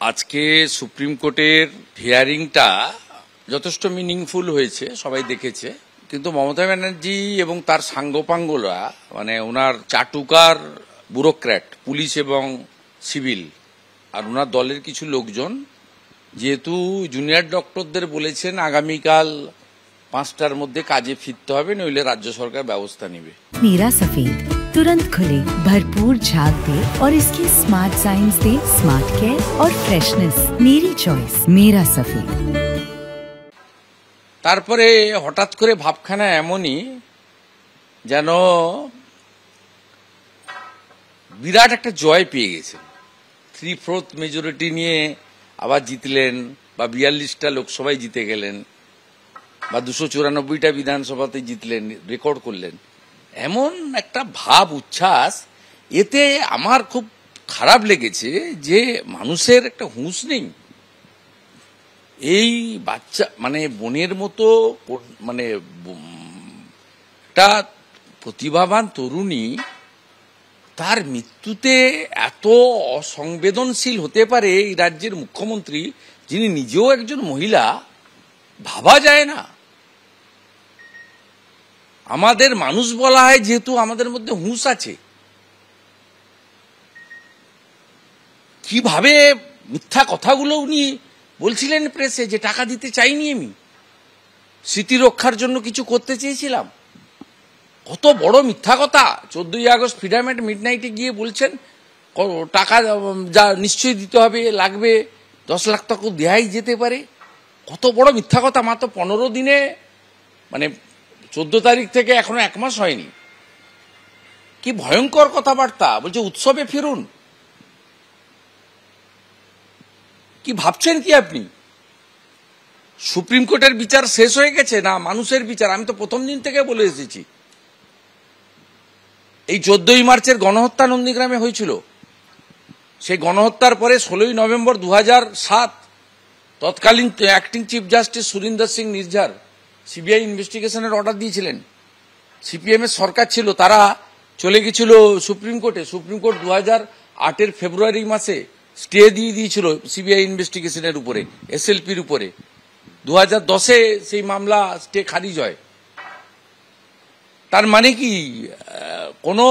আজকে সুপ্রিম কোর্টের হিয়ারিংটা যথেষ্ট মিনিংফুল হয়েছে, সবাই দেখেছে। কিন্তু মমতা ব্যানার্জি এবং তার সাঙ্গপাঙ্গরা, মানে ওনার চাটুকার ব্যুরোক্র্যাট, পুলিশ এবং সিভিল, আর ওনার দলের কিছু লোকজন যেহেতু জুনিয়র ডক্টরদের বলেছেন আগামীকাল 5টার মধ্যে কাজে ফিরতে হবে, নইলে রাজ্য সরকার ব্যবস্থা নেবে। मेरा सफेद तुरंत खुले, भरपूर झाग दे और इसकी स्मार्ट साइंस दे स्मार्ट केयर और फ्रेशनेस। मेरी चॉइस मेरा सफेद। তারপরে হঠাৎ করে ভাবখানা এমনই যেন বিরাট একটা জয় পেয়ে গেছেন। 3/4 মেজরিটি নিয়ে আবার জিতলেন, বা 42টা লোকসভায় জিতে গেলেন, বা 294টা বিধানসভাতে জিতলেন, রেকর্ড করলেন, এমন একটা ভাব উচ্ছ্বাস। এতে আমার খুব খারাপ লেগেছে যে মানুষের একটা হুঁশ নেই। এই বাচ্চা মানে বোনের মতো, মানে একটা প্রতিভাবান তরুণী, তার মৃত্যুতে এত অসংবেদনশীল হতে পারে এই রাজ্যের মুখ্যমন্ত্রী, যিনি নিজেও একজন মহিলা, ভাবা যায় না। আমাদের মানুষ বলা হয় যেহেতু আমাদের মধ্যে হুঁশ আছে। কিভাবে মিথ্যা কথাগুলো উনি বলছিলেন প্রেসে, যে টাকা দিতে চাইনি, আমি স্মৃতি রক্ষার জন্য কিছু করতে চেয়েছিলাম। কত বড় মিথ্যা কথা। 14ই আগস্ট ফ্রিডম এট মিডনাইটে গিয়ে বলছেন টাকা যা নিশ্চয়ই দিতে হবে, লাগবে 10 লাখ টাকা দেয়াই যেতে পারে। কত বড় মিথ্যা কথা। মাত্র 15 দিনে, মানে 14 তারিখ থেকে এখনো 1 মাস হয়নি। কি ভয়ঙ্কর কথাবার্তা। বলছে উৎসবে ফিরুন। কি ভাবছেন কি আপনি? সুপ্রিম কোর্টের বিচার শেষ হয়ে গেছে না মানুষের বিচার? আমি তো প্রথম দিন থেকে বলে এসেছি, এই 14ই মার্চের গণহত্যা নন্দীগ্রামে হয়েছিল। সেই গণহত্যার পরে 16ই নভেম্বর 2007 তৎকালীন acting chief justice Surinder Singh Nirjhar CBI ইনভেস্টিগেশনের অর্ডার দিয়েছিলেন। সিপিএম এর সরকার ছিল, তারা চলে গেছিল সুপ্রিম কোর্টে। সুপ্রিম কোর্ট 2008 ফেব্রুয়ারি মাসে স্টে দিয়ে দিয়েছিল সিবিআই ইনভেস্টিগেশনের উপরে, এসএলপির উপরে। 2010-এ সেই মামলা স্টে খারিজ হয়। তার মানে কি, কোনো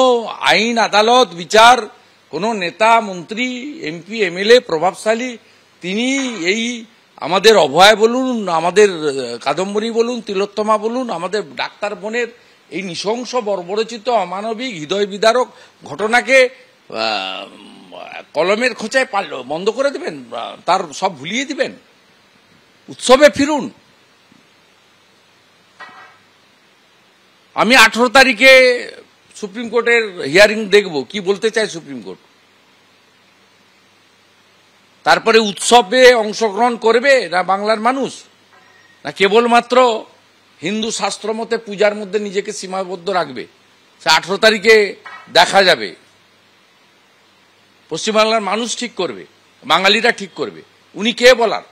আইন, আদালত, বিচার, কোনো নেতা, মন্ত্রী, এমপি, এমএলএ, প্রভাবশালী, তিনি এই আমাদের অভয়া বলুন, আমাদের কাদম্বরী বলুন, তিলোত্তমা বলুন, আমাদের ডাক্তার বোনের এই নৃশংস, বর্বরচিত, অমানবিক, হৃদয় বিদারক ঘটনাকে কলমের খোঁচায় বন্ধ করে দেবেন, তার সব ভুলিয়ে দিবেন? উৎসবে ফিরুন। আমি 18 তারিখে সুপ্রিম কোর্টের হিয়ারিং দেখব, কি বলতে চায় সুপ্রিম কোর্ট। তারপরে উৎসবে অংশগ্রহণ করবে না বাংলার মানুষ, না কেবলমাত্র হিন্দু শাস্ত্র মতে পূজার মধ্যে নিজেকে সীমাবদ্ধ রাখবে? সে 18 তারিখে দেখা যাবে। পশ্চিমবাংলার মানুষ ঠিক করবে, বাঙালিরা ঠিক করবে। উনি কে বলার?